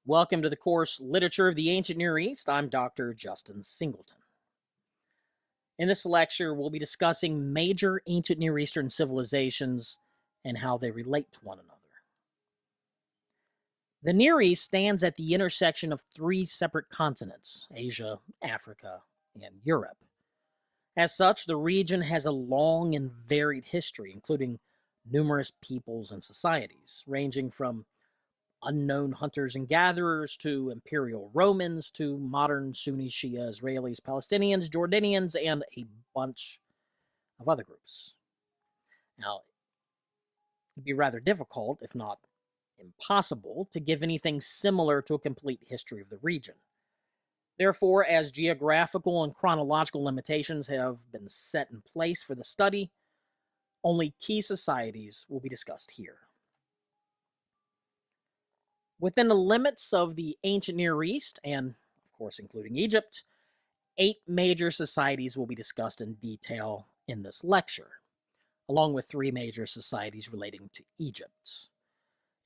Welcome to the course Literature of the Ancient Near East. I'm Dr. Justin Singleton. In this lecture, we'll be discussing major ancient Near Eastern civilizations and how they relate to one another. The Near East stands at the intersection of three separate continents: Asia, Africa, and Europe. As such, the region has a long and varied history, including numerous peoples and societies, ranging from unknown hunters and gatherers to imperial Romans to modern Sunni, Shia, Israelis, Palestinians, Jordanians, and a bunch of other groups. Now, it'd be rather difficult, if not impossible, to give anything similar to a complete history of the region. Therefore, as geographical and chronological limitations have been set in place for the study, only key societies will be discussed here. Within the limits of the ancient Near East, and of course including Egypt, 8 major societies will be discussed in detail in this lecture, along with 3 major societies relating to Egypt.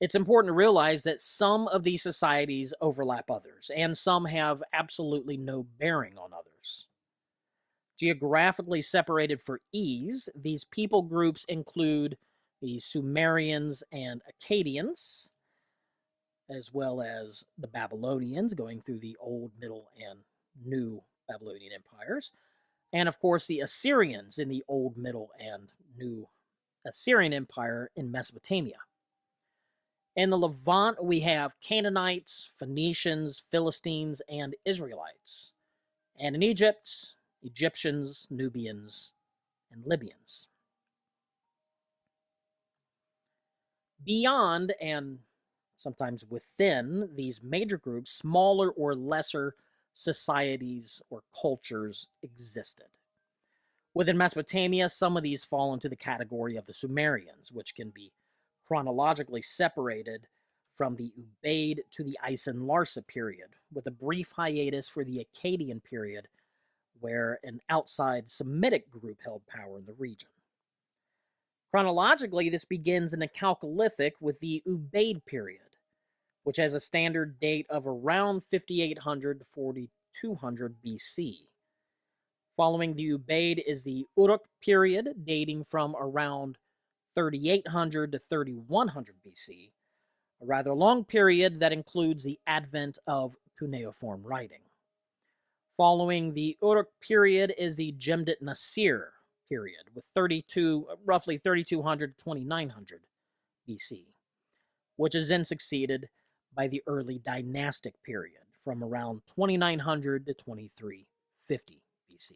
It's important to realize that some of these societies overlap others, and some have absolutely no bearing on others. Geographically separated for ease, these people groups include the Sumerians and Akkadians, as well as the Babylonians, going through the Old, Middle, and New Babylonian empires, and of course the Assyrians in the Old, Middle, and New Assyrian Empire in Mesopotamia. In the Levant, we have Canaanites, Phoenicians, Philistines, and Israelites. And in Egypt, Egyptians, Nubians, and Libyans. Beyond and sometimes within these major groups, smaller or lesser societies or cultures existed. Within Mesopotamia, some of these fall into the category of the Sumerians, which can be chronologically separated from the Ubaid to the Isin-Larsa period, with a brief hiatus for the Akkadian period, where an outside Semitic group held power in the region. Chronologically, this begins in the Chalcolithic with the Ubaid period, which has a standard date of around 5800 to 4200 BC. Following the Ubaid is the Uruk period, dating from around 3800 to 3100 BC, a rather long period that includes the advent of cuneiform writing. Following the Uruk period is the Jemdet Nasir period, with roughly 3200 to 2900 BC, which is then succeeded by the early dynastic period, from around 2900 to 2350 BC.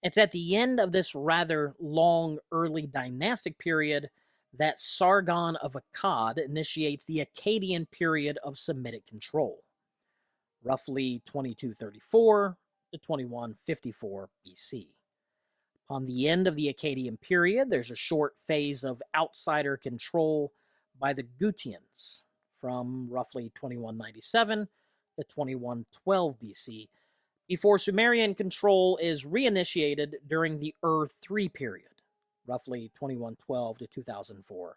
It's at the end of this rather long early dynastic period that Sargon of Akkad initiates the Akkadian period of Semitic control, roughly 2234 to 2154 BC. Upon the end of the Akkadian period, there's a short phase of outsider control by the Gutians, from roughly 2197 to 2112 BC, before Sumerian control is reinitiated during the Ur-3 period, roughly 2112 to 2004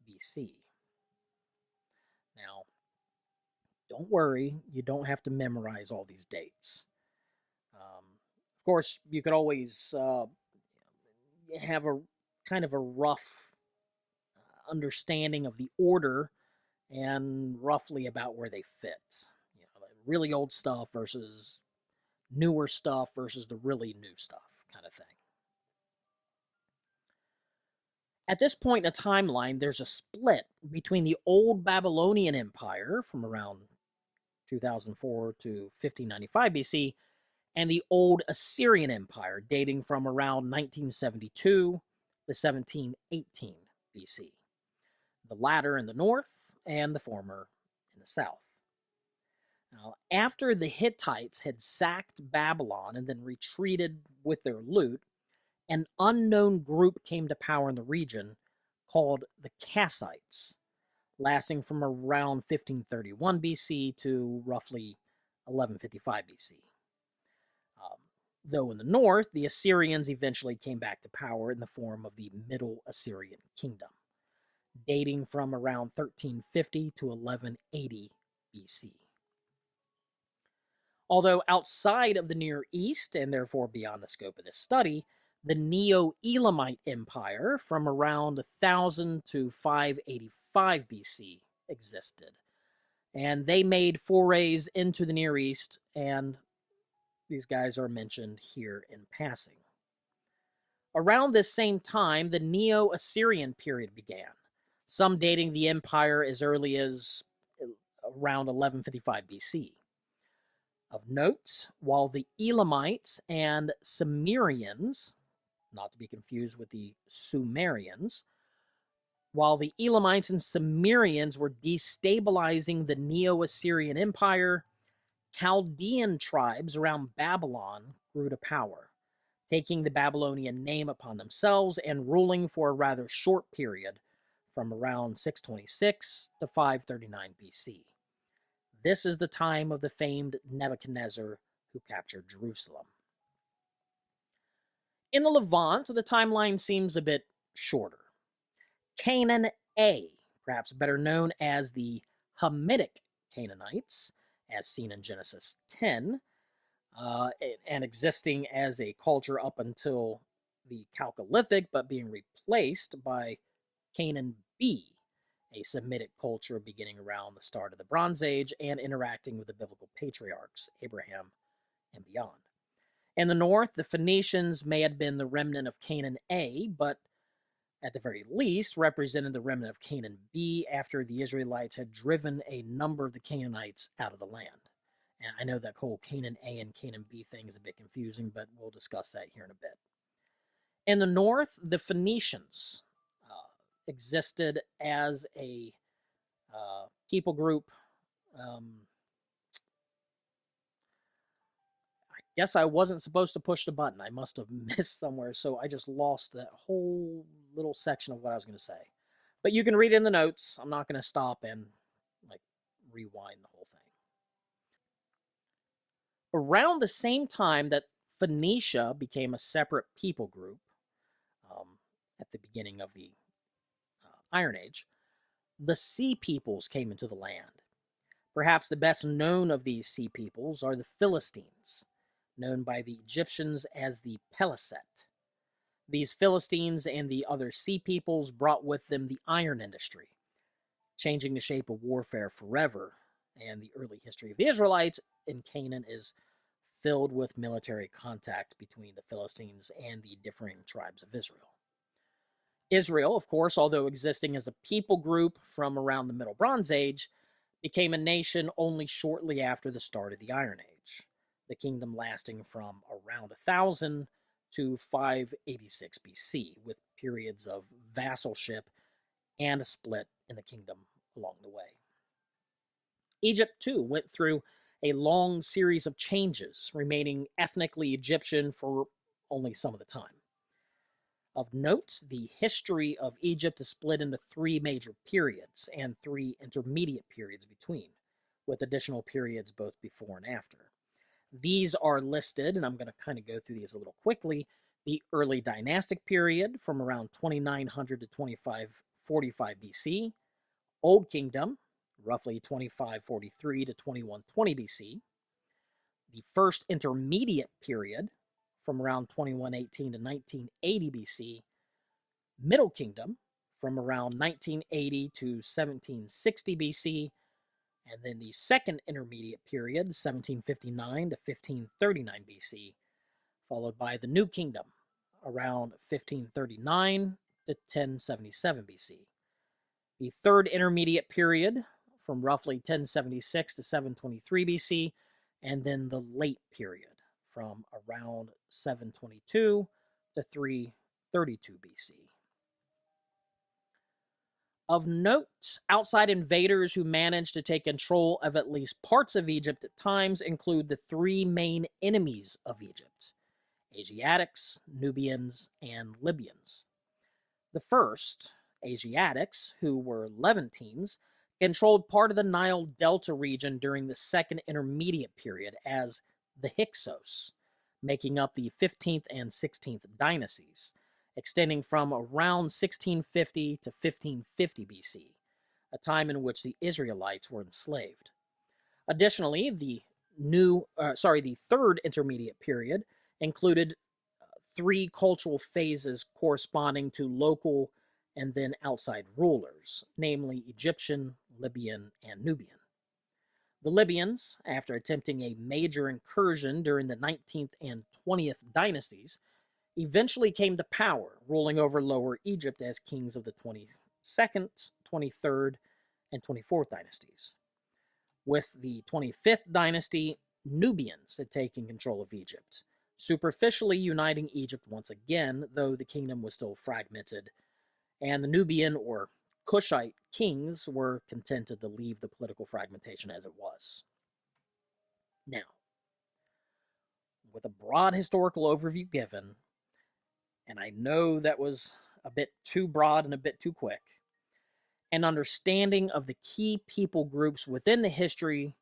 BC. Now, don't worry, you don't have to memorize all these dates. Of course, you could always have a kind of a rough understanding of the order and roughly about where they fit. You know, really old stuff versus newer stuff versus the really new stuff kind of thing. At this point in the timeline, there's a split between the Old Babylonian Empire from around 2004 to 1595 BC and the Old Assyrian Empire dating from around 1972 to 1718 BC. The latter in the north and the former in the south. Now, after the Hittites had sacked Babylon and then retreated with their loot, an unknown group came to power in the region called the Kassites, lasting from around 1531 BC to roughly 1155 BC. Though in the north, the Assyrians eventually came back to power in the form of the Middle Assyrian Kingdom. dating from around 1350 to 1180 BC. Although outside of the Near East, and therefore beyond the scope of this study, the Neo-Elamite Empire from around 1000 to 585 BC existed. And they made forays into the Near East, and these guys are mentioned here in passing. Around this same time, the Neo-Assyrian period began, some dating the empire as early as around 1155 BC. Of note, while the Elamites and Cimmerians, not to be confused with the Sumerians, while the Elamites and Cimmerians were destabilizing the Neo-Assyrian Empire, Chaldean tribes around Babylon grew to power, taking the Babylonian name upon themselves and ruling for a rather short period from around 626 to 539 BC. This is the time of the famed Nebuchadnezzar who captured Jerusalem. In the Levant, the timeline seems a bit shorter. Canaan A, perhaps better known as the Hamitic Canaanites, as seen in Genesis 10, and existing as a culture up until the Chalcolithic, but being replaced by Canaan B, a Semitic culture beginning around the start of the Bronze Age and interacting with the biblical patriarchs, Abraham and beyond. In the north, the Phoenicians may have been the remnant of Canaan A, but at the very least represented the remnant of Canaan B after the Israelites had driven a number of the Canaanites out of the land. And I know that whole Canaan A and Canaan B thing is a bit confusing, but we'll discuss that here in a bit. In the north, the Phoenicians existed as a people group. I guess I wasn't supposed to push the button. I must have missed somewhere, so I just lost that whole little section of what I was going to say. But you can read it in the notes. I'm not going to stop and rewind the whole thing. Around the same time that Phoenicia became a separate people group, at the beginning of the Iron Age, the Sea Peoples came into the land. Perhaps the best known of these Sea Peoples are the Philistines, known by the Egyptians as the Peliset. These Philistines and the other Sea Peoples brought with them the iron industry, changing the shape of warfare forever, and the early history of the Israelites in Canaan is filled with military contact between the Philistines and the differing tribes of Israel. Israel, of course, although existing as a people group from around the Middle Bronze Age, became a nation only shortly after the start of the Iron Age, the kingdom lasting from around 1000 to 586 BC, with periods of vassalship and a split in the kingdom along the way. Egypt, too, went through a long series of changes, remaining ethnically Egyptian for only some of the time. Of note, the history of Egypt is split into three major periods and three intermediate periods between, with additional periods both before and after. These are listed, and I'm going to kind of go through these a little quickly. The early dynastic period from around 2900 to 2545 BC, Old Kingdom, roughly 2543 to 2120 BC, the first intermediate period from around 2118 to 1980 BC, Middle Kingdom from around 1980 to 1760 BC, and then the second intermediate period, 1759 to 1539 BC, followed by the New Kingdom around 1539 to 1077 BC. The third intermediate period from roughly 1076 to 723 BC, and then the late period from around 722 to 332 BC. Of note, outside invaders who managed to take control of at least parts of Egypt at times include the three main enemies of Egypt: Asiatics, Nubians, and Libyans. The first, Asiatics, who were Levantines, controlled part of the Nile Delta region during the second intermediate period as the Hyksos, making up the 15th and 16th dynasties, extending from around 1650 to 1550 BC, a time in which the Israelites were enslaved. Additionally, the third intermediate period included three cultural phases corresponding to local and then outside rulers, namely Egyptian, Libyan, and Nubian. The Libyans, after attempting a major incursion during the 19th and 20th dynasties, eventually came to power, ruling over Lower Egypt as kings of the 22nd, 23rd, and 24th dynasties. With the 25th dynasty, Nubians had taken control of Egypt, superficially uniting Egypt once again, though the kingdom was still fragmented, and the Nubian or Kushite kings were contented to leave the political fragmentation as it was. Now, with a broad historical overview given, and I know that was a bit too broad and a bit too quick, an understanding of the key people groups within the history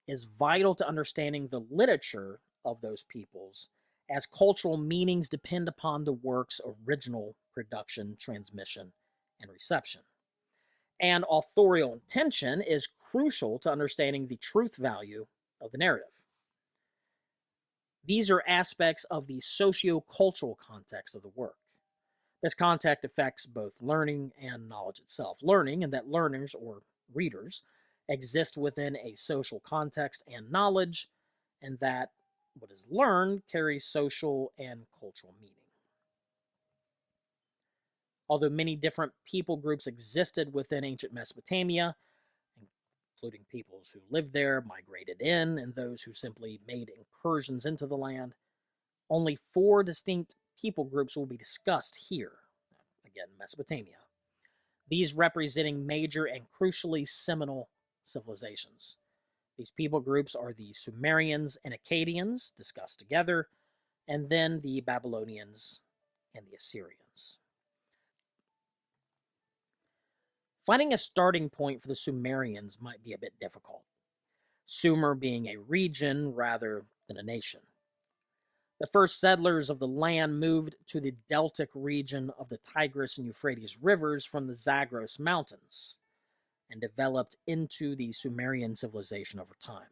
is vital to understanding the literature of those peoples, as cultural meanings depend upon the work's original production, transmission, and reception. And authorial intention is crucial to understanding the truth value of the narrative. These are aspects of the socio-cultural context of the work. This context affects both learning and knowledge itself. Learning, and that learners, or readers, exist within a social context and knowledge, and that what is learned carries social and cultural meaning. Although many different people groups existed within ancient Mesopotamia, including peoples who lived there, migrated in, and those who simply made incursions into the land, only 4 distinct people groups will be discussed here. Again, Mesopotamia. These representing major and crucially seminal civilizations. These people groups are the Sumerians and Akkadians, discussed together, and then the Babylonians and the Assyrians. Finding a starting point for the Sumerians might be a bit difficult, Sumer being a region rather than a nation. The first settlers of the land moved to the deltic region of the Tigris and Euphrates rivers from the Zagros Mountains and developed into the Sumerian civilization over time.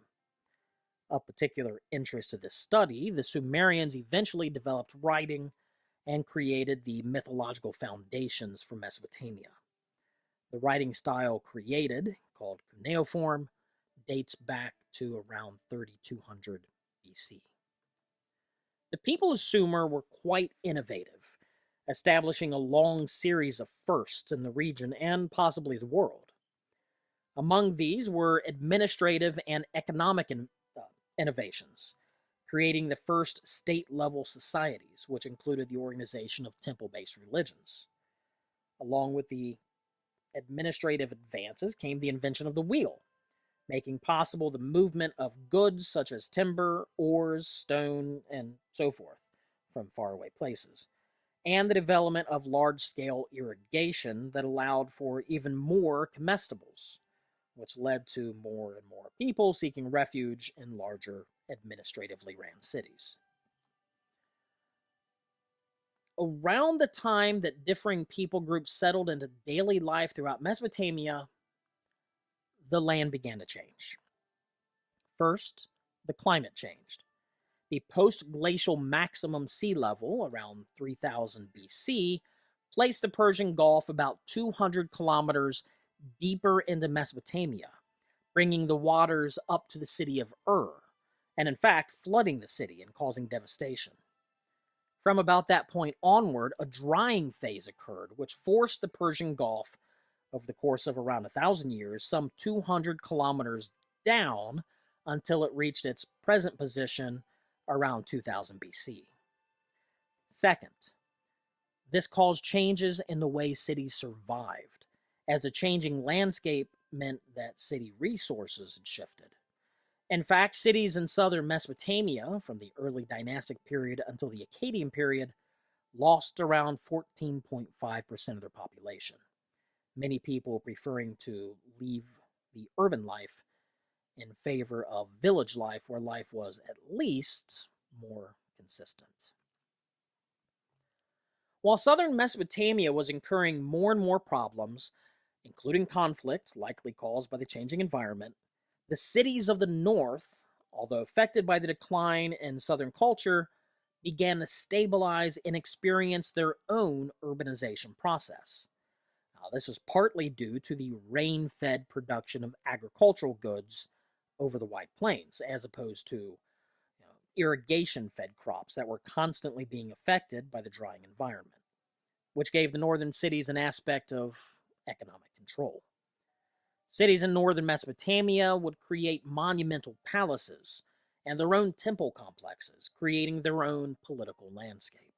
Of particular interest to this study, the Sumerians eventually developed writing and created the mythological foundations for Mesopotamia. The writing style created, called cuneiform, dates back to around 3200 BC. The people of Sumer were quite innovative, establishing a long series of firsts in the region and possibly the world. Among these were administrative and economic innovations, creating the first state-level societies, which included the organization of temple-based religions. Along with the administrative advances came the invention of the wheel, making possible the movement of goods such as timber, ores, stone, and so forth from faraway places, and the development of large-scale irrigation that allowed for even more comestibles, which led to more and more people seeking refuge in larger, administratively ran cities. Around the time that differing people groups settled into daily life throughout Mesopotamia, the land began to change. First, the climate changed. The post-glacial maximum sea level, around 3000 BC, placed the Persian Gulf about 200 kilometers deeper into Mesopotamia, bringing the waters up to the city of Ur, and in fact flooding the city and causing devastation. From about that point onward, a drying phase occurred, which forced the Persian Gulf, over the course of around 1,000 years, some 200 kilometers down until it reached its present position around 2000 BC. Second, this caused changes in the way cities survived, as the changing landscape meant that city resources had shifted. In fact, cities in southern Mesopotamia, from the early dynastic period until the Akkadian period, lost around 14.5% of their population, many people preferring to leave the urban life in favor of village life, where life was at least more consistent. While southern Mesopotamia was incurring more and more problems, including conflict likely caused by the changing environment, the cities of the north, although affected by the decline in southern culture, began to stabilize and experience their own urbanization process. Now, this was partly due to the rain fed production of agricultural goods over the White Plains, as opposed to irrigation fed crops that were constantly being affected by the drying environment, which gave the northern cities an aspect of economic control. Cities in northern Mesopotamia would create monumental palaces and their own temple complexes, creating their own political landscape.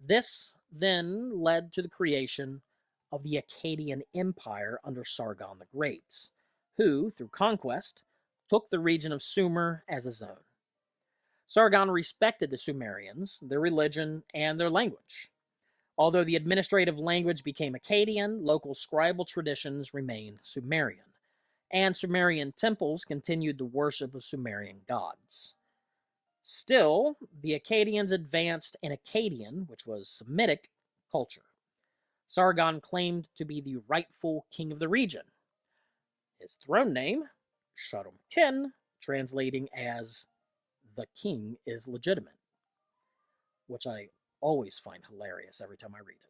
This then led to the creation of the Akkadian Empire under Sargon the Great, who, through conquest, took the region of Sumer as his own. Sargon respected the Sumerians, their religion, and their language. Although the administrative language became Akkadian, local scribal traditions remained Sumerian, and Sumerian temples continued the worship of Sumerian gods. Still, the Akkadians advanced an Akkadian, which was Semitic, culture. Sargon claimed to be the rightful king of the region. His throne name, Sharum-Kin, translating as the king is legitimate, which I always find hilarious every time I read it.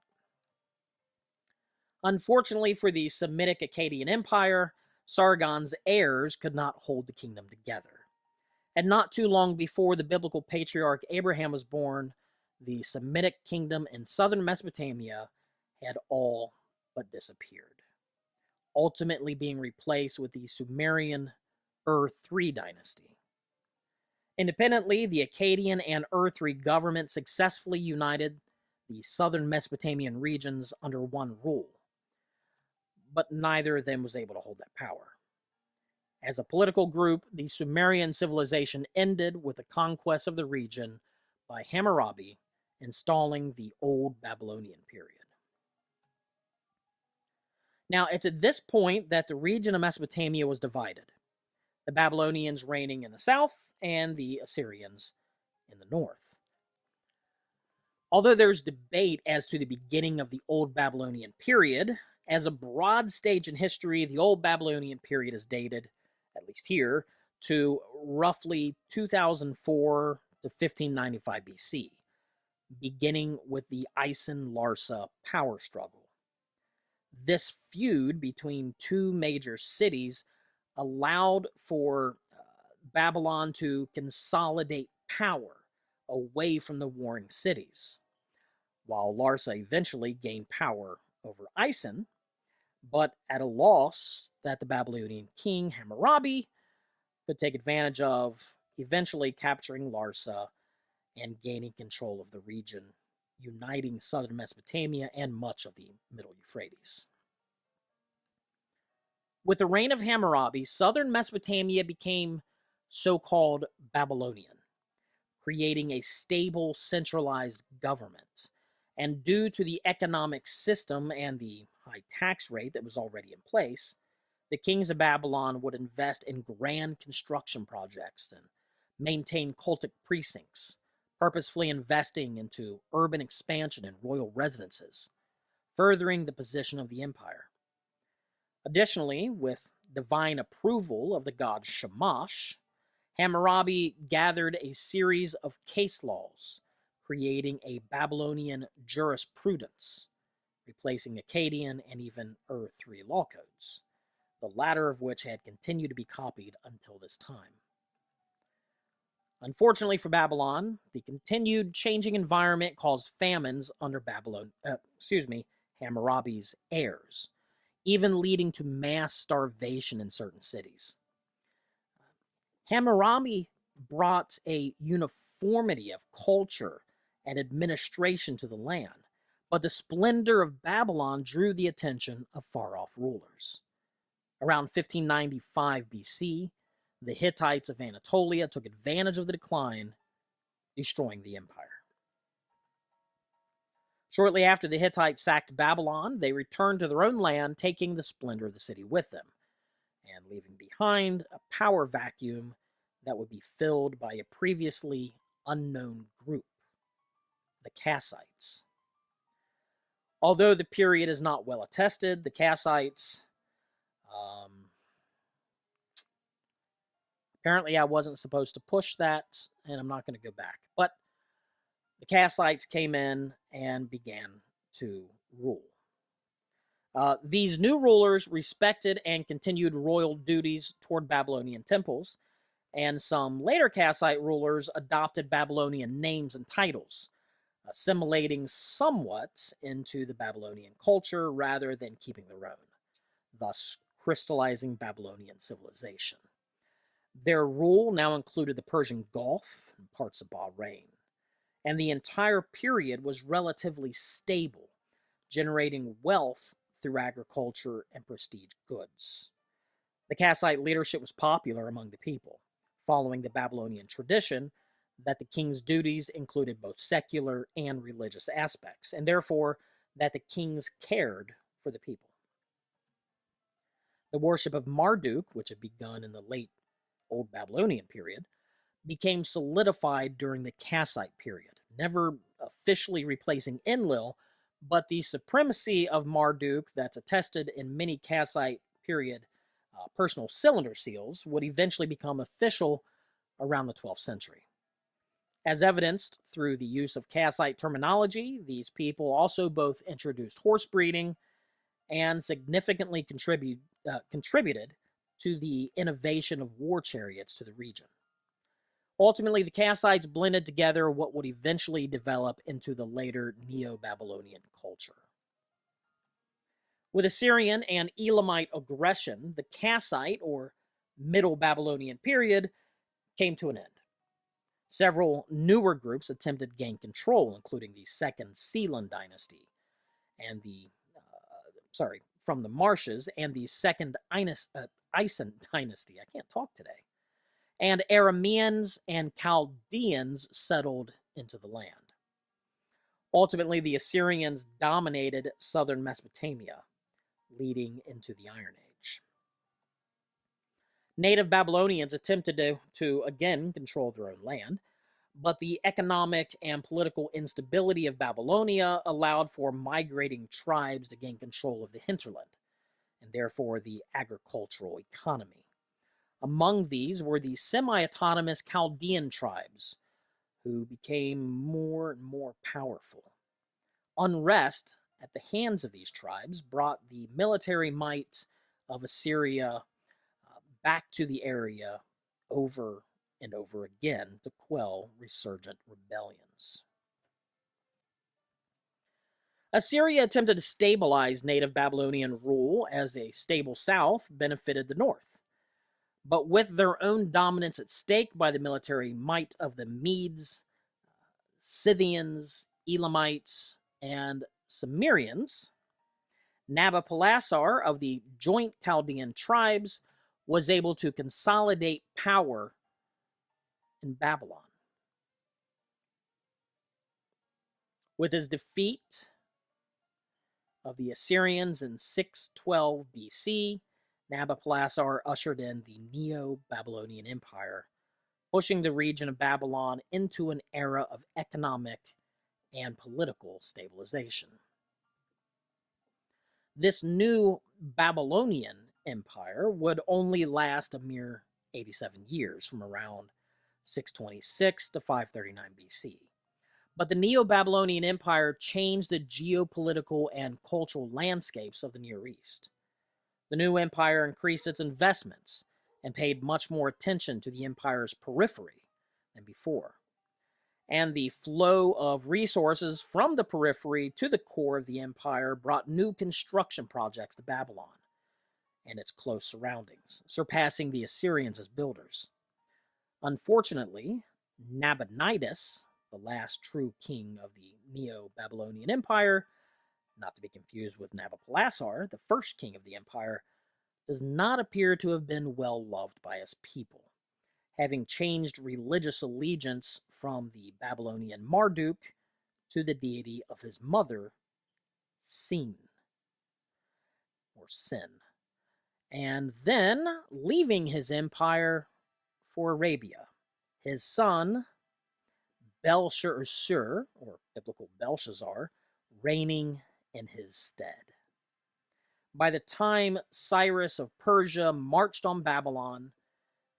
Unfortunately for the Semitic Akkadian Empire, Sargon's heirs could not hold the kingdom together. And not too long before the biblical patriarch Abraham was born, the Semitic kingdom in southern Mesopotamia had all but disappeared, ultimately being replaced with the Sumerian Ur-3 dynasty. Independently, the Akkadian and Ur-3 government successfully united the southern Mesopotamian regions under one rule, but neither of them was able to hold that power. As a political group, the Sumerian civilization ended with the conquest of the region by Hammurabi, installing the Old Babylonian period. Now, it's at this point that the region of Mesopotamia was divided, the Babylonians reigning in the south and the Assyrians in the north. Although there's debate as to the beginning of the Old Babylonian period, as a broad stage in history, the Old Babylonian period is dated, at least here, to roughly 2004 to 1595 BC, beginning with the Isin-Larsa power struggle. This feud between two major cities allowed for Babylon to consolidate power away from the warring cities, while Larsa eventually gained power over Isin, but at a loss that the Babylonian king Hammurabi could take advantage of, eventually capturing Larsa and gaining control of the region, uniting southern Mesopotamia and much of the Middle Euphrates. With the reign of Hammurabi, southern Mesopotamia became so-called Babylonian, creating a stable, centralized government. And due to the economic system and the high tax rate that was already in place, the kings of Babylon would invest in grand construction projects and maintain cultic precincts, purposefully investing into urban expansion and royal residences, furthering the position of the empire. Additionally, with divine approval of the god Shamash, Hammurabi gathered a series of case laws, creating a Babylonian jurisprudence, replacing Akkadian and even Ur-3 law codes, the latter of which had continued to be copied until this time. Unfortunately for Babylon, the continued changing environment caused famines under Hammurabi's heirs, even leading to mass starvation in certain cities. Hammurabi brought a uniformity of culture and administration to the land, but the splendor of Babylon drew the attention of far-off rulers. Around 1595 BC, the Hittites of Anatolia took advantage of the decline, destroying the empire. Shortly after the Hittites sacked Babylon, they returned to their own land, taking the splendor of the city with them, and leaving behind a power vacuum that would be filled by a previously unknown group, the Kassites. Although the period is not well attested, the Kassites, apparently I wasn't supposed to push that, and I'm not going to go back. But the Kassites came in and began to rule. These new rulers respected and continued royal duties toward Babylonian temples, and some later Kassite rulers adopted Babylonian names and titles, assimilating somewhat into the Babylonian culture rather than keeping their own, thus crystallizing Babylonian civilization. Their rule now included the Persian Gulf and parts of Bahrain, and the entire period was relatively stable, generating wealth through agriculture and prestige goods. The Kassite leadership was popular among the people, following the Babylonian tradition that the king's duties included both secular and religious aspects, and therefore that the kings cared for the people. The worship of Marduk, which had begun in the late Old Babylonian period, became solidified during the Kassite period, never officially replacing Enlil, but the supremacy of Marduk that's attested in many Kassite period personal cylinder seals would eventually become official around the 12th century. As evidenced through the use of Kassite terminology, these people also both introduced horse breeding and significantly contributed to the innovation of war chariots to the region. Ultimately, the Kassites blended together what would eventually develop into the later Neo-Babylonian culture. With Assyrian and Elamite aggression, the Kassite, or Middle Babylonian period, came to an end. Several newer groups attempted to gain control, including the Second Sealand dynasty, and from the marshes, and the Second Isan dynasty. I can't talk today. And Arameans and Chaldeans settled into the land. Ultimately, the Assyrians dominated southern Mesopotamia, leading into the Iron Age. Native Babylonians attempted to again control their own land, but the economic and political instability of Babylonia allowed for migrating tribes to gain control of the hinterland, and therefore the agricultural economy. Among these were the semi-autonomous Chaldean tribes, who became more and more powerful. Unrest at the hands of these tribes brought the military might of Assyria back to the area over and over again to quell resurgent rebellions. Assyria attempted to stabilize native Babylonian rule as a stable south benefited the north. But with their own dominance at stake by the military might of the Medes, Scythians, Elamites, and Cimmerians, Nabopolassar of the joint Chaldean tribes was able to consolidate power in Babylon. With his defeat of the Assyrians in 612 BC, Nabopolassar ushered in the Neo-Babylonian Empire, pushing the region of Babylon into an era of economic and political stabilization. This new Babylonian Empire would only last a mere 87 years, from around 626 to 539 BC. But the Neo-Babylonian Empire changed the geopolitical and cultural landscapes of the Near East. The new empire increased its investments and paid much more attention to the empire's periphery than before. And the flow of resources from the periphery to the core of the empire brought new construction projects to Babylon and its close surroundings, surpassing the Assyrians as builders. Unfortunately, Nabonidus, the last true king of the Neo-Babylonian Empire, not to be confused with Nabopolassar, the first king of the empire, does not appear to have been well loved by his people, having changed religious allegiance from the Babylonian Marduk to the deity of his mother, Sin, or Sin, and then leaving his empire for Arabia. His son, Belshazzar, or biblical Belshazzar, reigning in his stead. By the time Cyrus of Persia marched on Babylon,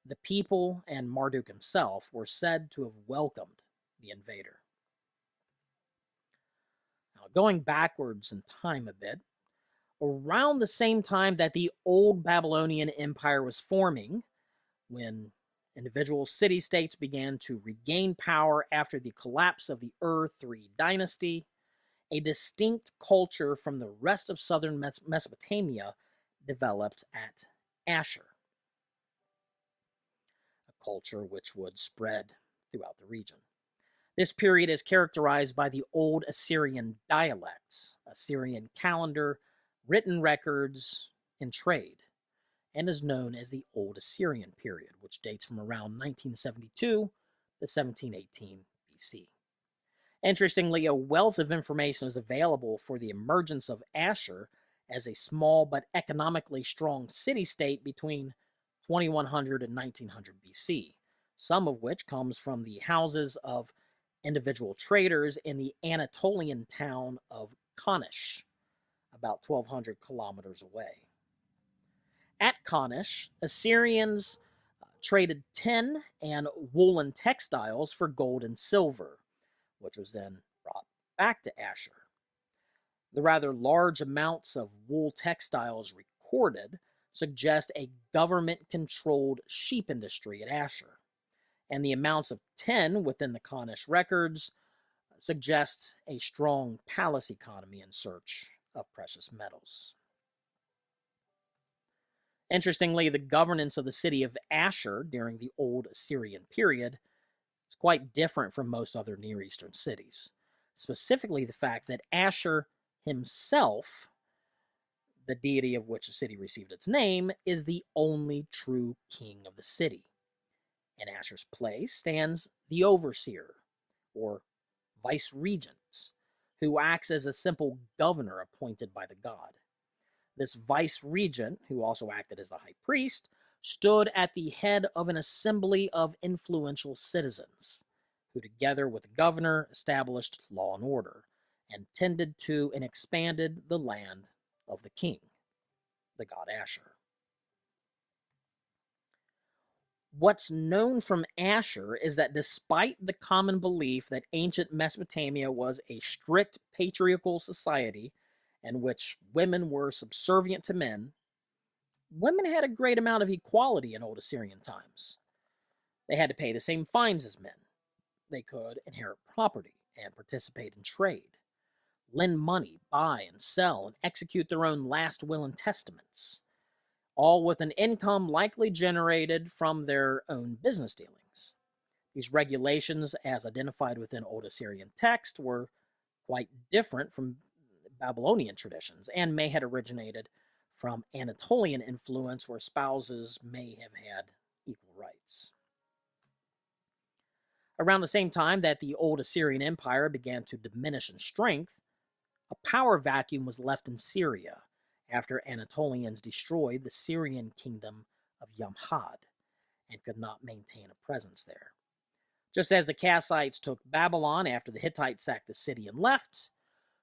the people and Marduk himself were said to have welcomed the invader. Now, going backwards in time a bit, around the same time that the old Babylonian Empire was forming, when individual city-states began to regain power after the collapse of the Ur-3 dynasty, a distinct culture from the rest of southern Mesopotamia developed at Ashur, a culture which would spread throughout the region. This period is characterized by the Old Assyrian dialects, Assyrian calendar, written records, and trade, and is known as the Old Assyrian period, which dates from around 1972 to 1718 BC. Interestingly, a wealth of information is available for the emergence of Ashur as a small but economically strong city-state between 2100 and 1900 BC, some of which comes from the houses of individual traders in the Anatolian town of Kanish, about 1,200 kilometers away. At Kanish, Assyrians traded tin and woolen textiles for gold and silver, which was then brought back to Ashur. The rather large amounts of wool textiles recorded suggest a government-controlled sheep industry at Ashur, and the amounts of tin within the Kanish records suggest a strong palace economy in search of precious metals. Interestingly, the governance of the city of Ashur during the Old Assyrian period is quite different from most other Near Eastern cities. Specifically, the fact that Ashur himself, the deity of which the city received its name, is the only true king of the city. In Ashur's place stands the overseer, or vice-regent, who acts as a simple governor appointed by the god. This vice-regent, who also acted as the high priest, stood at the head of an assembly of influential citizens, who together with the governor established law and order, and tended to and expanded the land of the king, the god Ashur. What's known from Ashur is that despite the common belief that ancient Mesopotamia was a strict patriarchal society in which women were subservient to men, women had a great amount of equality in Old Assyrian times. They had to pay the same fines as men. They could inherit property and participate in trade, lend money, buy and sell, and execute their own last will and testaments, all with an income likely generated from their own business dealings. These regulations, as identified within Old Assyrian text, were quite different from Babylonian traditions and may have originated from Anatolian influence, where spouses may have had equal rights. Around the same time that the Old Assyrian Empire began to diminish in strength, a power vacuum was left in Syria after Anatolians destroyed the Syrian kingdom of Yamhad and could not maintain a presence there. Just as the Kassites took Babylon after the Hittites sacked the city and left,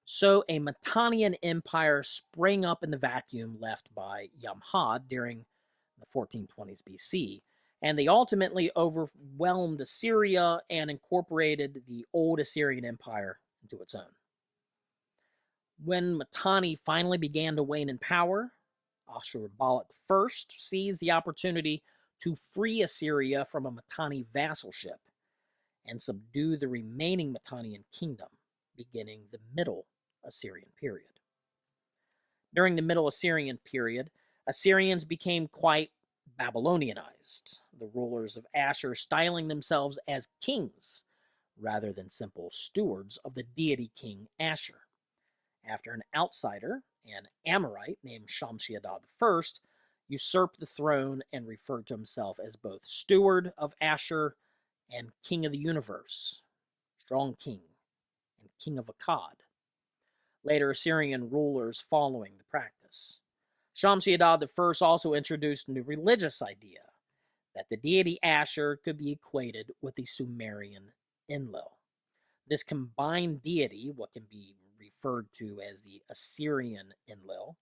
so a Mitannian empire sprang up in the vacuum left by Yamhad during the 1420s BC, and they ultimately overwhelmed Assyria and incorporated the Old Assyrian Empire into its own. When Mitanni finally began to wane in power, Ashurbanipal I seized the opportunity to free Assyria from a Mitanni vassalship and subdue the remaining Mitannian kingdom, beginning the Middle Assyrian period. During the Middle Assyrian period, Assyrians became quite Babylonianized, the rulers of Ashur styling themselves as kings rather than simple stewards of the deity king Ashur, after an outsider, an Amorite named Shamshi-Adad I, usurped the throne and referred to himself as both steward of Ashur and king of the universe, strong king, and king of Akkad. Later Assyrian rulers following the practice. Shamshi-Adad I also introduced a new religious idea, that the deity Ashur could be equated with the Sumerian Enlil. This combined deity, what can be referred to as the Assyrian Enlil,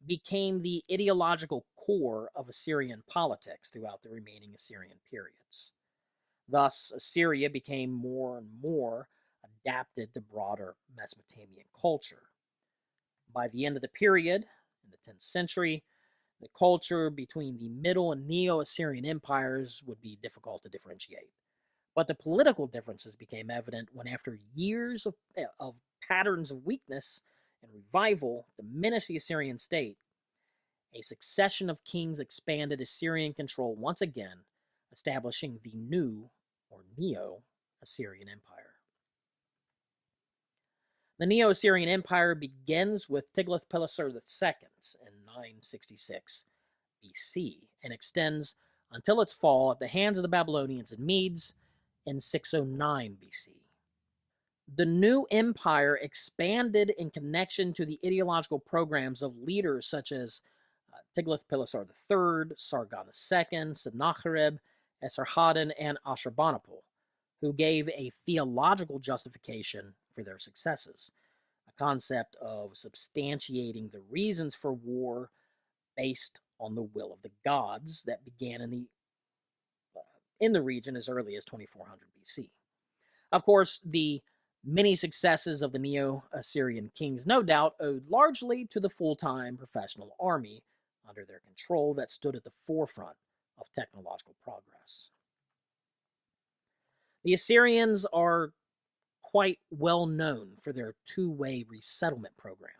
became the ideological core of Assyrian politics throughout the remaining Assyrian periods. Thus, Assyria became more and more adapted to broader Mesopotamian culture. By the end of the period, in the 10th century, the culture between the Middle and Neo-Assyrian empires would be difficult to differentiate. But the political differences became evident when, after years of patterns of weakness and revival diminish the Assyrian state, a succession of kings expanded Assyrian control once again, establishing the new or Neo-Assyrian Empire. The Neo-Assyrian Empire begins with Tiglath-Pileser II in 966 BC and extends until its fall at the hands of the Babylonians and Medes in 609 BC. The new empire expanded in connection to the ideological programs of leaders such as Tiglath-Pileser III, Sargon II, Sennacherib, Esarhaddon, and Ashurbanipal, who gave a theological justification for their successes, a concept of substantiating the reasons for war based on the will of the gods that began in the region as early as 2400 BC. Of course, the many successes of the Neo-Assyrian kings no doubt owed largely to the full-time professional army under their control that stood at the forefront of technological progress. The Assyrians are quite well known for their two-way resettlement program.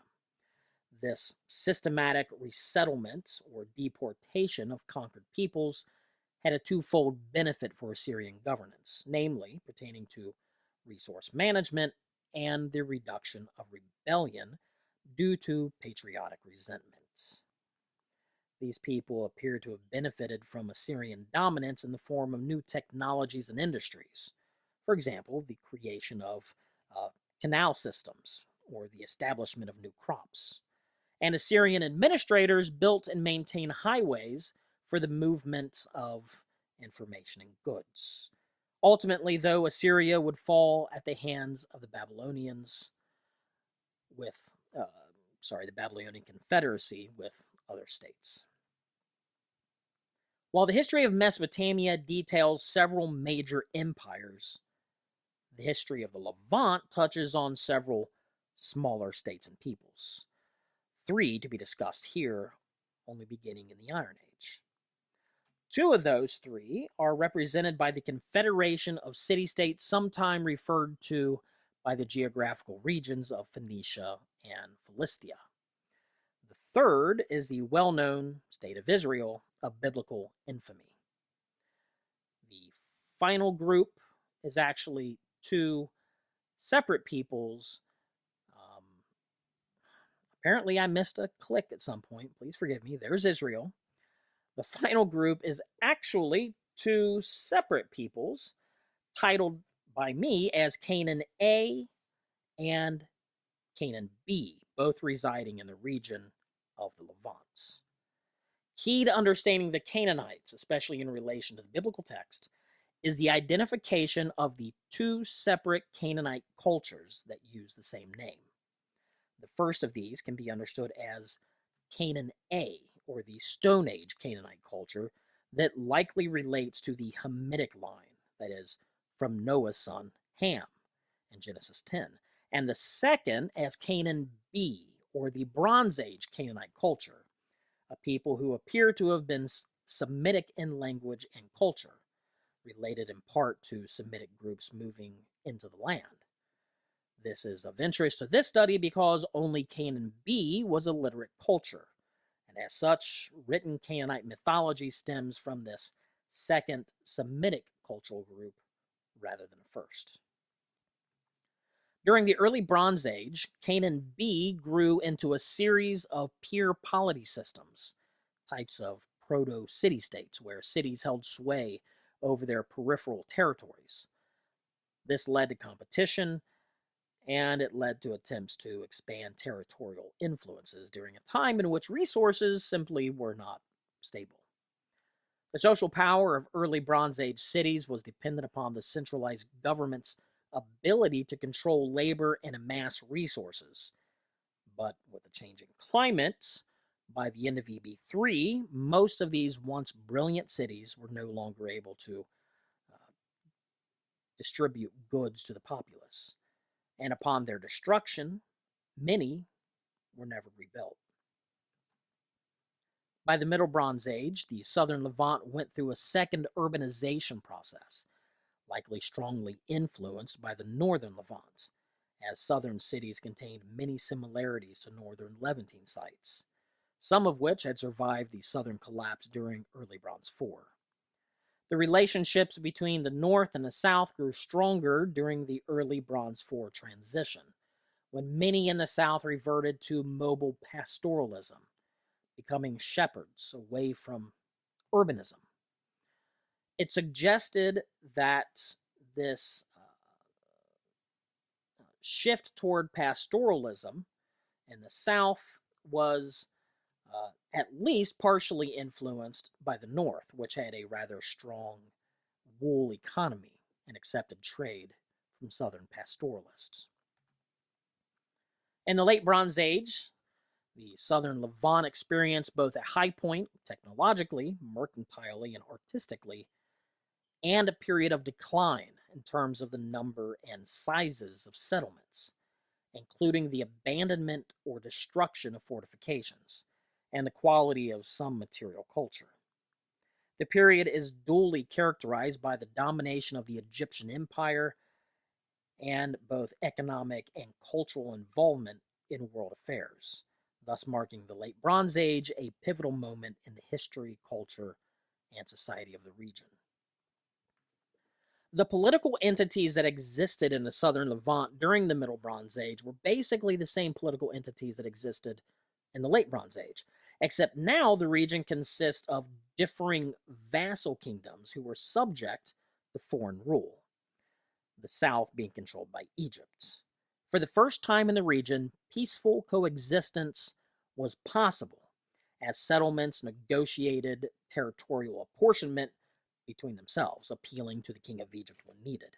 This systematic resettlement or deportation of conquered peoples had a twofold benefit for Assyrian governance, namely pertaining to resource management and the reduction of rebellion due to patriotic resentment. These people appear to have benefited from Assyrian dominance in the form of new technologies and industries. For example, the creation of canal systems or the establishment of new crops. And Assyrian administrators built and maintained highways for the movement of information and goods. Ultimately, though, Assyria would fall at the hands of the Babylonians the Babylonian Confederacy with other states. While the history of Mesopotamia details several major empires, the history of the Levant touches on several smaller states and peoples. 3 to be discussed here, only beginning in the Iron Age. 2 of those 3 are represented by the Confederation of City-States, sometime referred to by the geographical regions of Phoenicia and Philistia. The 3rd is the well-known state of Israel of biblical infamy. The final group is actually 2 separate peoples. Apparently I missed a click at some point. Please forgive me. There's Israel. The final group is actually 2 separate peoples titled by me as Canaan A and Canaan B, both residing in the region of the Levant. Key to understanding the Canaanites, especially in relation to the biblical text, is the identification of the 2 separate Canaanite cultures that use the same name. The first of these can be understood as Canaan A, or the Stone Age Canaanite culture, that likely relates to the Hamitic line, that is, from Noah's son Ham in Genesis 10. And the second as Canaan B, or the Bronze Age Canaanite culture, a people who appear to have been Semitic in language and culture, related in part to Semitic groups moving into the land. This is of interest to this study because only Canaan B was a literate culture, and as such, written Canaanite mythology stems from this second Semitic cultural group rather than the first. During the early Bronze Age, Canaan B grew into a series of peer polity systems, types of proto-city-states where cities held sway over their peripheral territories. This led to competition, and it led to attempts to expand territorial influences during a time in which resources simply were not stable. The social power of early Bronze Age cities was dependent upon the centralized government's ability to control labor and amass resources. But with the changing climate, by the end of EB3, most of these once brilliant cities were no longer able to uh, distribute goods to the populace. And upon their destruction, many were never rebuilt. By the Middle Bronze Age, the southern Levant went through a second urbanization process, likely strongly influenced by the northern Levant, as southern cities contained many similarities to northern Levantine sites, some of which had survived the southern collapse during early Bronze IV. The relationships between the North and the South grew stronger during the early Bronze IV transition, when many in the South reverted to mobile pastoralism, becoming shepherds away from urbanism. It suggested that this shift toward pastoralism in the South was at least partially influenced by the North, which had a rather strong wool economy and accepted trade from Southern pastoralists. In the late Bronze Age, the southern Levant experienced both a high point technologically, mercantilely, and artistically, and a period of decline in terms of the number and sizes of settlements, including the abandonment or destruction of fortifications and the quality of some material culture. The period is duly characterized by the domination of the Egyptian Empire and both economic and cultural involvement in world affairs, thus marking the late Bronze Age a pivotal moment in the history, culture, and society of the region. The political entities that existed in the southern Levant during the Middle Bronze Age were basically the same political entities that existed in the late Bronze Age, except now the region consists of differing vassal kingdoms who were subject to foreign rule, the south being controlled by Egypt. For the first time in the region, peaceful coexistence was possible, as settlements negotiated territorial apportionment between themselves, appealing to the king of Egypt when needed.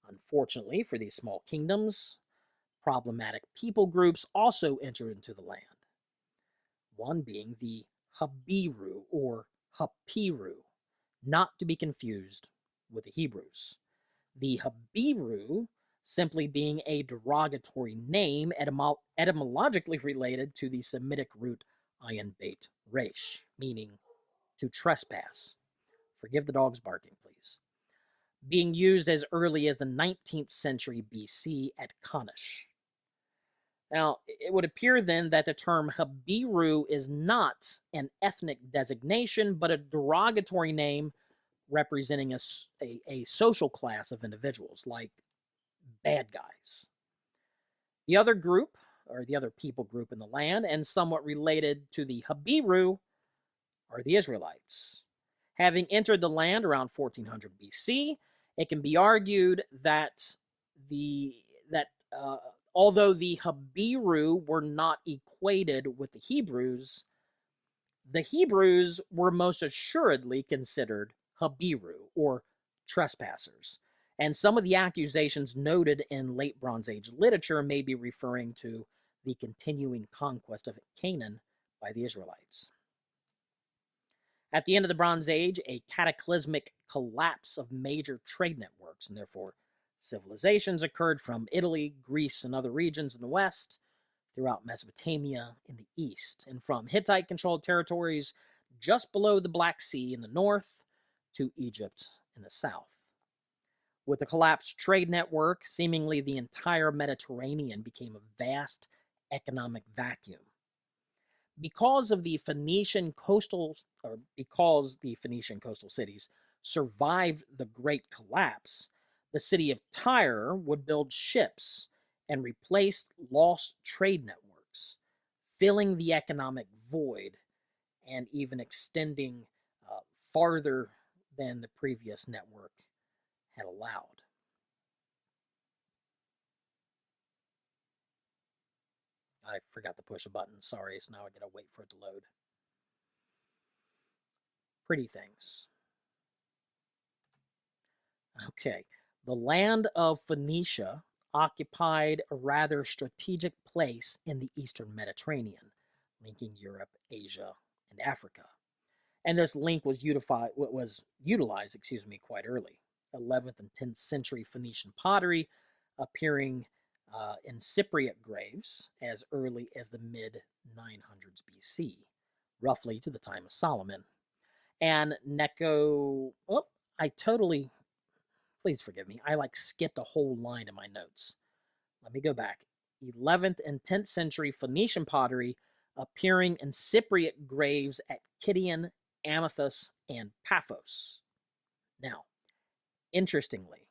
Unfortunately for these small kingdoms, problematic people groups also entered into the land, one being the Habiru or Hapiru, not to be confused with the Hebrews. The Habiru simply being a derogatory name etymologically related to the Semitic root ayin beit resh, meaning to trespass. Forgive the dogs barking, please. Being used as early as the 19th century BC at Kanish. Now, it would appear then that the term Habiru is not an ethnic designation, but a derogatory name representing a social class of individuals, like bad guys. The other group, or the other people group in the land, and somewhat related to the Habiru, are the Israelites. Having entered the land around 1400 BC, it can be argued that although the Habiru were not equated with the Hebrews were most assuredly considered Habiru, or trespassers. And some of the accusations noted in late Bronze Age literature may be referring to the continuing conquest of Canaan by the Israelites. At the end of the Bronze Age, a cataclysmic collapse of major trade networks, and therefore civilizations, occurred from Italy, Greece, and other regions in the west, throughout Mesopotamia in the east, and from Hittite-controlled territories just below the Black Sea in the north to Egypt in the south. With the collapsed trade network, seemingly the entire Mediterranean became a vast economic vacuum. Because the Phoenician coastal cities survived the Great Collapse, the city of Tyre would build ships and replace lost trade networks, filling the economic void and even extending farther than the previous network had allowed. I forgot to push a button, sorry, so now I gotta wait for it to load. Pretty things. Okay, The land of Phoenicia occupied a rather strategic place in the eastern Mediterranean, linking Europe, Asia, and Africa. And this link was utilized quite early. 11th and 10th century Phoenician pottery appearing in Cypriot graves as early as the mid 900s BC, roughly to the time of Solomon. And Necho, please forgive me, I skipped a whole line in my notes. Let me go back. 11th and 10th century Phoenician pottery appearing in Cypriot graves at Kidion, Amathus, and Paphos. Now, interestingly,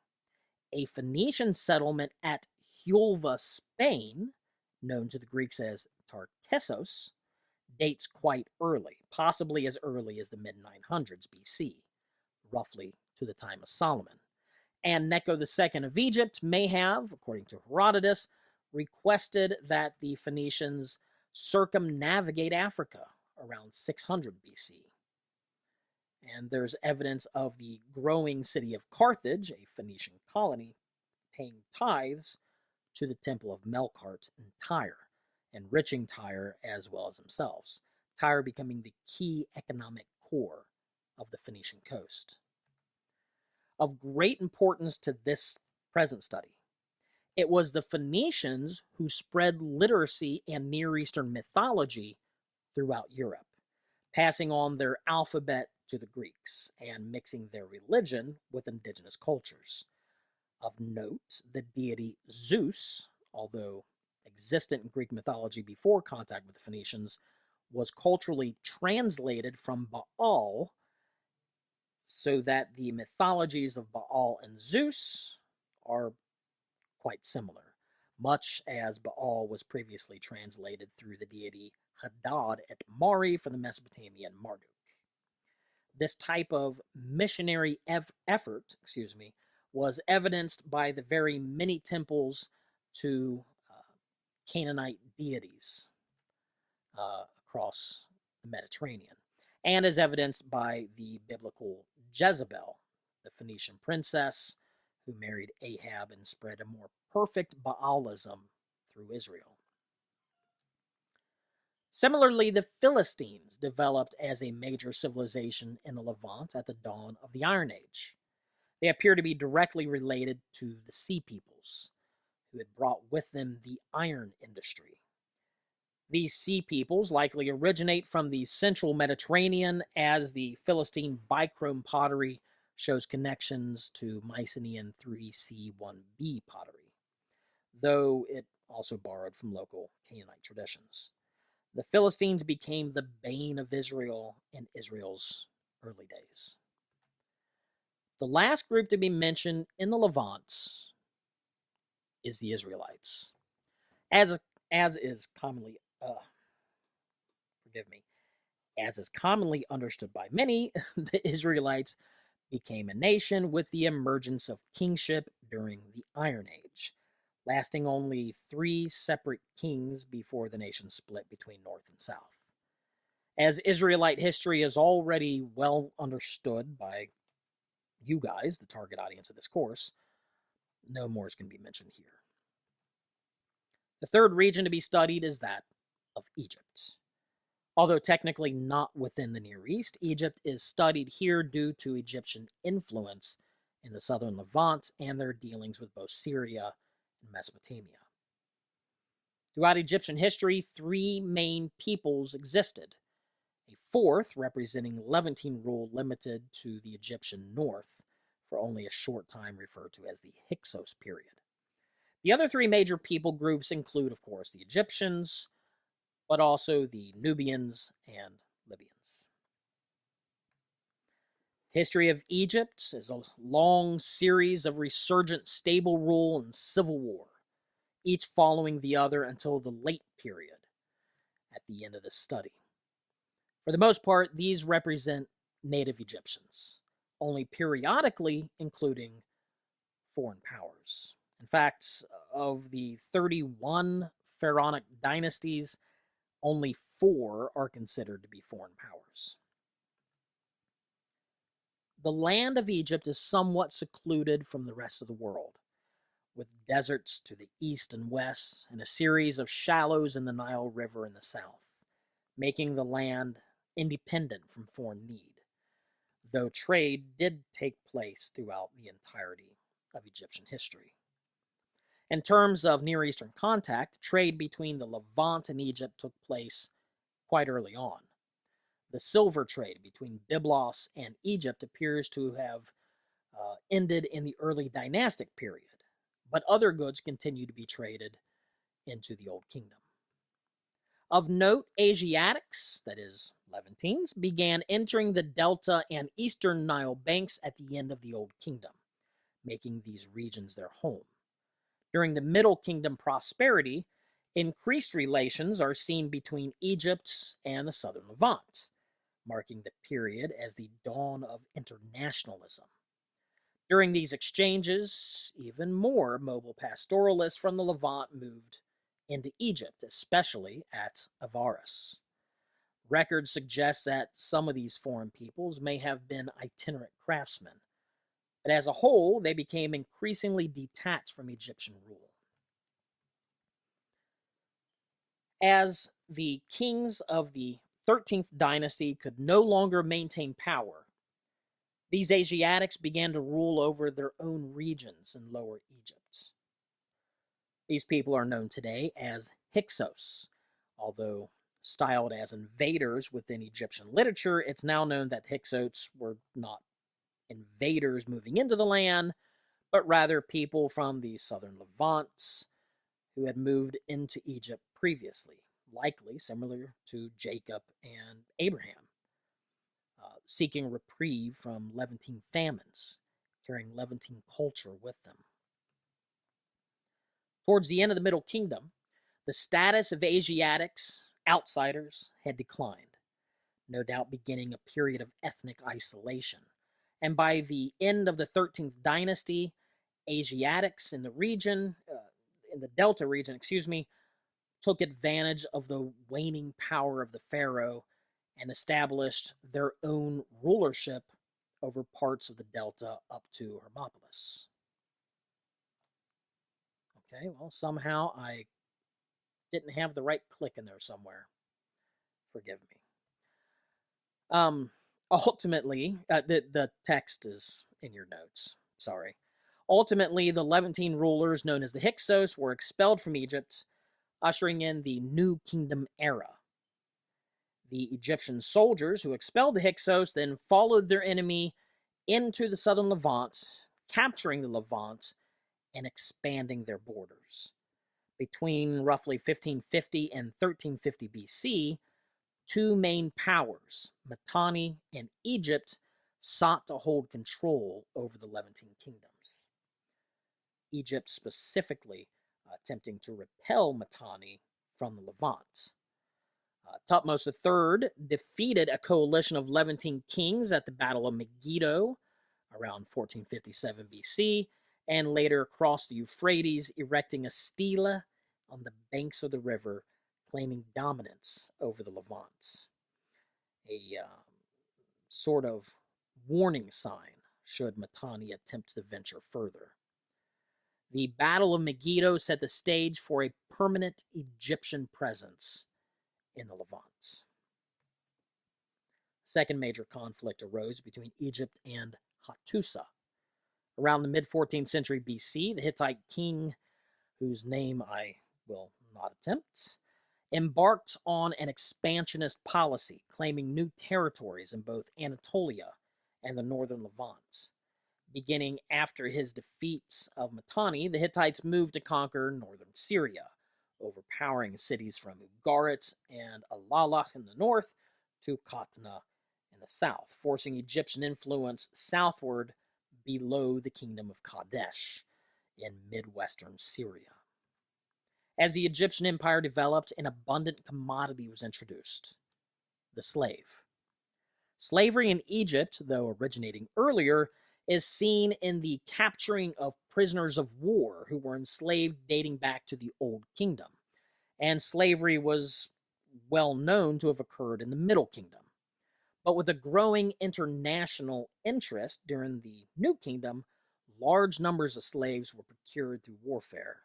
a Phoenician settlement at Huelva, Spain, known to the Greeks as Tartessos, dates quite early, possibly as early as the mid-900s BC, roughly to the time of Solomon. And Necho II of Egypt may have, according to Herodotus, requested that the Phoenicians circumnavigate Africa around 600 BC. And there's evidence of the growing city of Carthage, a Phoenician colony, paying tithes to the temple of Melkart in Tyre, enriching Tyre as well as themselves, Tyre becoming the key economic core of the Phoenician coast. Of great importance to this present study, it was the Phoenicians who spread literacy and Near Eastern mythology throughout Europe, passing on their alphabet to the Greeks and mixing their religion with indigenous cultures. Of note, the deity Zeus, although existent in Greek mythology before contact with the Phoenicians, was culturally translated from Baal, so that the mythologies of Baal and Zeus are quite similar, much as Baal was previously translated through the deity Hadad at Mari from the Mesopotamian Marduk. This type of missionary effort, was evidenced by the very many temples to Canaanite deities across the Mediterranean, and is evidenced by the biblical Jezebel, the Phoenician princess who married Ahab and spread a more perfect Baalism through Israel. Similarly, the Philistines developed as a major civilization in the Levant at the dawn of the Iron Age. They appear to be directly related to the Sea Peoples, who had brought with them the iron industry. These Sea Peoples likely originate from the central Mediterranean, as the Philistine bichrome pottery shows connections to Mycenaean 3C1b pottery, though it also borrowed from local Canaanite traditions. The Philistines became the bane of Israel in Israel's early days. The last group to be mentioned in the Levant is the Israelites. As is commonly understood by many, the Israelites became a nation with the emergence of kingship during the Iron Age, lasting only 3 separate kings before the nation split between North and South. As Israelite history is already well understood by you guys, the target audience of this course, no more is going to be mentioned here. The third region to be studied is that of Egypt. Although technically not within the Near East, Egypt is studied here due to Egyptian influence in the southern Levant and their dealings with both Syria and Mesopotamia. Throughout Egyptian history, 3 main peoples existed. A fourth, representing Levantine rule limited to the Egyptian north, for only a short time referred to as the Hyksos period. The other 3 major people groups include, of course, the Egyptians, but also the Nubians and Libyans. History of Egypt is a long series of resurgent stable rule and civil war, each following the other until the late period at the end of this study. For the most part, these represent native Egyptians, only periodically including foreign powers. In fact, of the 31 pharaonic dynasties, only 4 are considered to be foreign powers. the land of Egypt is somewhat secluded from the rest of the world, with deserts to the east and west and a series of shallows in the Nile River in the south, making the land independent from foreign need, though trade did take place throughout the entirety of Egyptian history. In terms of Near Eastern contact, trade between the Levant and Egypt took place quite early on. The silver trade between Byblos and Egypt appears to have ended in the early dynastic period, but other goods continued to be traded into the Old Kingdom. Of note, Asiatics, that is, Levantines, began entering the Delta and Eastern Nile banks at the end of the Old Kingdom, making these regions their home. During the Middle Kingdom prosperity, increased relations are seen between Egypt and the southern Levant, marking the period as the dawn of internationalism. During these exchanges, even more mobile pastoralists from the Levant moved into Egypt, especially at Avaris. Records suggest that some of these foreign peoples may have been itinerant craftsmen, but as a whole, they became increasingly detached from Egyptian rule. As the kings of the 13th dynasty could no longer maintain power, these Asiatics began to rule over their own regions in Lower Egypt. These people are known today as Hyksos. Although styled as invaders within Egyptian literature, it's now known that Hyksos were not invaders moving into the land, but rather people from the southern Levant who had moved into Egypt previously, likely similar to Jacob and Abraham, seeking reprieve from Levantine famines, carrying Levantine culture with them. Towards the end of the Middle Kingdom, the status of Asiatics, outsiders, had declined, no doubt beginning a period of ethnic isolation. And by the end of the 13th dynasty, Asiatics in the region, in the Delta region, took advantage of the waning power of the pharaoh and established their own rulership over parts of the Delta up to Hermopolis. Okay, well, somehow I didn't have the right click in there somewhere. Forgive me. Ultimately, the text is in your notes. Sorry. Ultimately, the Levantine rulers, known as the Hyksos, were expelled from Egypt, ushering in the New Kingdom era. The Egyptian soldiers who expelled the Hyksos then followed their enemy into the southern Levant, capturing the Levant and expanding their borders. Between roughly 1550 and 1350 BC, two main powers, Mitanni and Egypt, sought to hold control over the Levantine kingdoms. Egypt specifically attempting to repel Mitanni from the Levant. Thutmose III defeated a coalition of Levantine kings at the Battle of Megiddo around 1457 BC, and later crossed the Euphrates, erecting a stela on the banks of the river, claiming dominance over the Levant. A sort of warning sign should Mitanni attempt to venture further. The Battle of Megiddo set the stage for a permanent Egyptian presence in the Levant. Second major conflict arose between Egypt and Hattusa. Around the mid-14th century BC, the Hittite king, whose name I will not attempt, embarked on an expansionist policy, claiming new territories in both Anatolia and the northern Levant. Beginning after his defeats of Mitanni, the Hittites moved to conquer northern Syria, overpowering cities from Ugarit and Alalakh in the north to Qatna in the south, forcing Egyptian influence southward below the kingdom of Kadesh in midwestern Syria. As the Egyptian empire developed, an abundant commodity was introduced: the slave. Slavery in Egypt, though originating earlier, is seen in the capturing of prisoners of war who were enslaved dating back to the Old Kingdom, and slavery was well known to have occurred in the Middle Kingdom. But with a growing international interest during the New Kingdom, large numbers of slaves were procured through warfare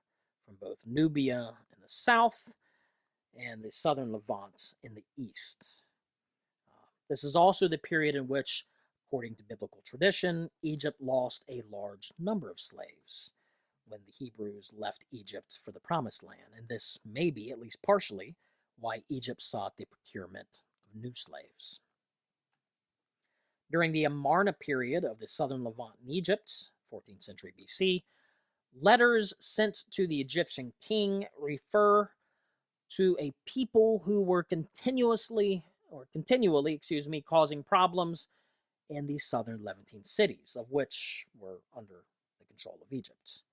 from both Nubia in the south and the southern Levant in the east. This is also the period in which, according to biblical tradition, Egypt lost a large number of slaves when the Hebrews left Egypt for the Promised Land, and this may be, at least partially, why Egypt sought the procurement of new slaves. During the Amarna period of the southern Levant in Egypt, 14th century BC, letters sent to the Egyptian king refer to a people who were continually causing problems in the southern Levantine cities, of which were under the control of Egypt.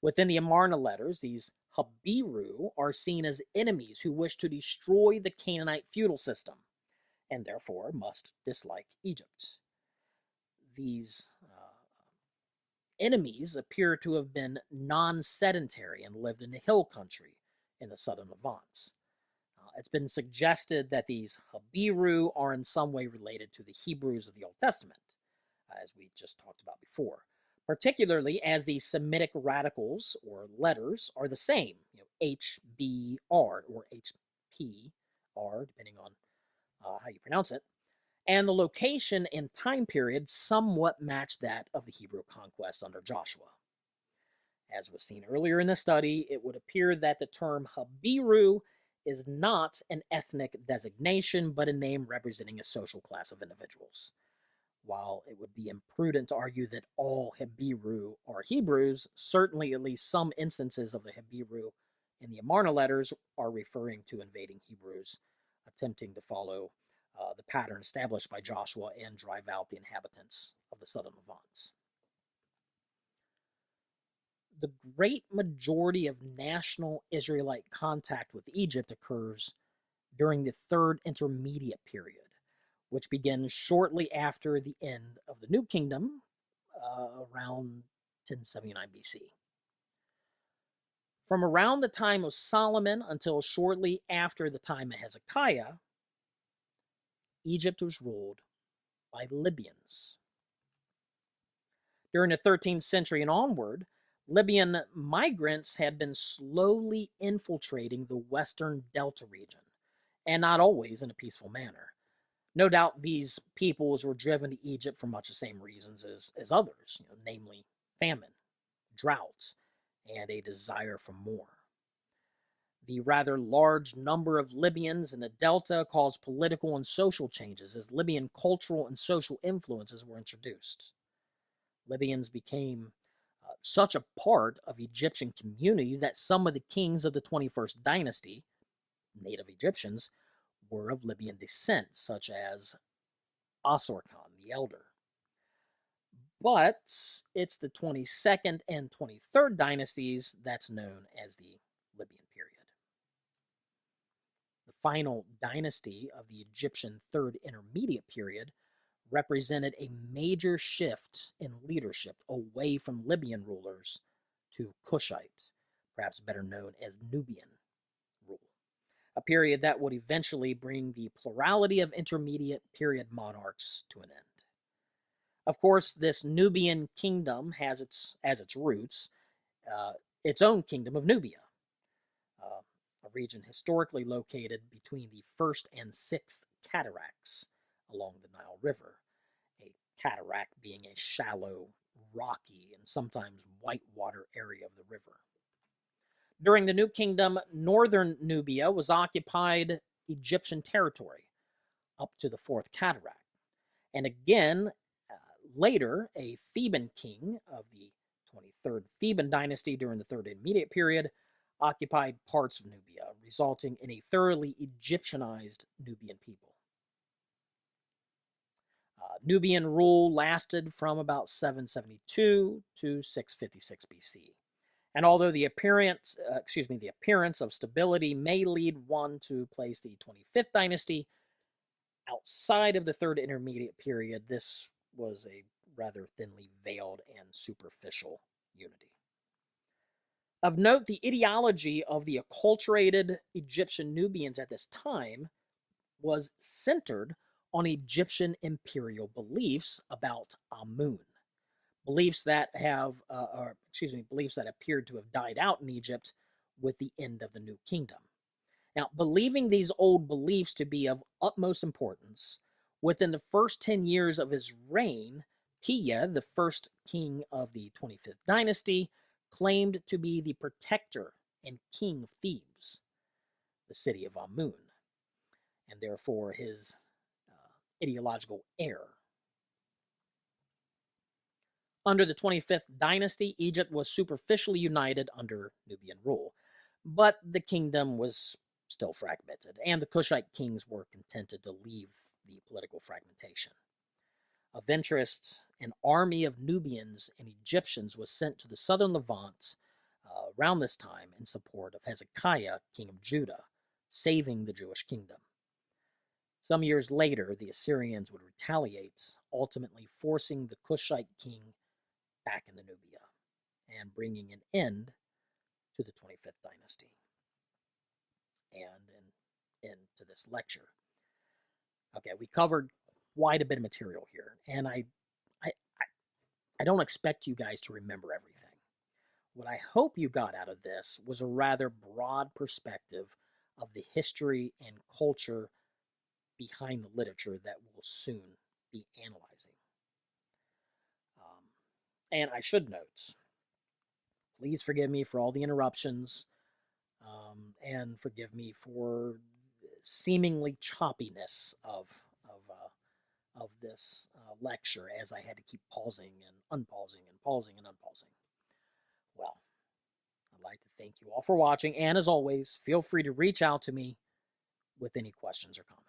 Within the Amarna letters, these Habiru are seen as enemies who wish to destroy the Canaanite feudal system, and therefore must dislike Egypt. These enemies appear to have been non-sedentary and lived in the hill country in the southern Levant. It's been suggested that these Habiru are in some way related to the Hebrews of the Old Testament, as we just talked about before, particularly as the Semitic radicals or letters are the same, HBR or HPR, depending on how you pronounce it, and the location and time period somewhat match that of the Hebrew conquest under Joshua. As was seen earlier in the study, it would appear that the term Habiru is not an ethnic designation, but a name representing a social class of individuals. While it would be imprudent to argue that all Habiru are Hebrews, certainly at least some instances of the Habiru in the Amarna letters are referring to invading Hebrews attempting to follow the pattern established by Joshua and drive out the inhabitants of the southern Levant. The great majority of national Israelite contact with Egypt occurs during the Third Intermediate Period, which begins shortly after the end of the New Kingdom, around 1079 BC. From around the time of Solomon until shortly after the time of Hezekiah, Egypt was ruled by Libyans. During the 13th century and onward, Libyan migrants had been slowly infiltrating the western Delta region, and not always in a peaceful manner. No doubt these peoples were driven to Egypt for much the same reasons as others, namely famine, drought, and a desire for more. The rather large number of Libyans in the Delta caused political and social changes as Libyan cultural and social influences were introduced. Libyans became such a part of Egyptian community that some of the kings of the 21st dynasty, native Egyptians, were of Libyan descent, such as Asorkhan the Elder. But it's the 22nd and 23rd dynasties that's known as the Libyan period. The final dynasty of the Egyptian Third Intermediate Period represented a major shift in leadership away from Libyan rulers to Kushite, perhaps better known as Nubian rule, a period that would eventually bring the plurality of intermediate period monarchs to an end. Of course, this Nubian kingdom has as its roots its own kingdom of Nubia, a region historically located between the first and sixth cataracts along the Nile River, a cataract being a shallow, rocky, and sometimes whitewater area of the river. During the New Kingdom, northern Nubia was occupied Egyptian territory up to the fourth cataract. And again, later, a Theban king of the 23rd Theban dynasty during the Third Intermediate Period occupied parts of Nubia, resulting in a thoroughly Egyptianized Nubian people. Nubian rule lasted from about 772 to 656 BC. And although the appearance of stability may lead one to place the 25th dynasty outside of the Third Intermediate Period, this was a rather thinly veiled and superficial unity. Of note, the ideology of the acculturated Egyptian Nubians at this time was centered on Egyptian imperial beliefs about Amun, beliefs that beliefs that appeared to have died out in Egypt with the end of the New Kingdom. Now, believing these old beliefs to be of utmost importance, within the first 10 years of his reign, Piya, the first king of the 25th dynasty, claimed to be the protector and king of Thebes, the city of Amun, and therefore his ideological heir. Under the 25th dynasty, Egypt was superficially united under Nubian rule, but the kingdom was still fragmented, and the Kushite kings were contented to leave the political fragmentation. Of interest, an army of Nubians and Egyptians was sent to the southern Levant around this time in support of Hezekiah, king of Judah, saving the Jewish kingdom. Some years later, the Assyrians would retaliate, ultimately forcing the Kushite king back into Nubia and bringing an end to the 25th dynasty and an end to this lecture. Okay, we covered quite a bit of material here, and I don't expect you guys to remember everything. What I hope you got out of this was a rather broad perspective of the history and culture behind the literature that we'll soon be analyzing. And I should note, please forgive me for all the interruptions, and forgive me for seemingly choppiness of this lecture, as I had to keep pausing and unpausing and pausing and unpausing. Well, I'd like to thank you all for watching, and as always, feel free to reach out to me with any questions or comments.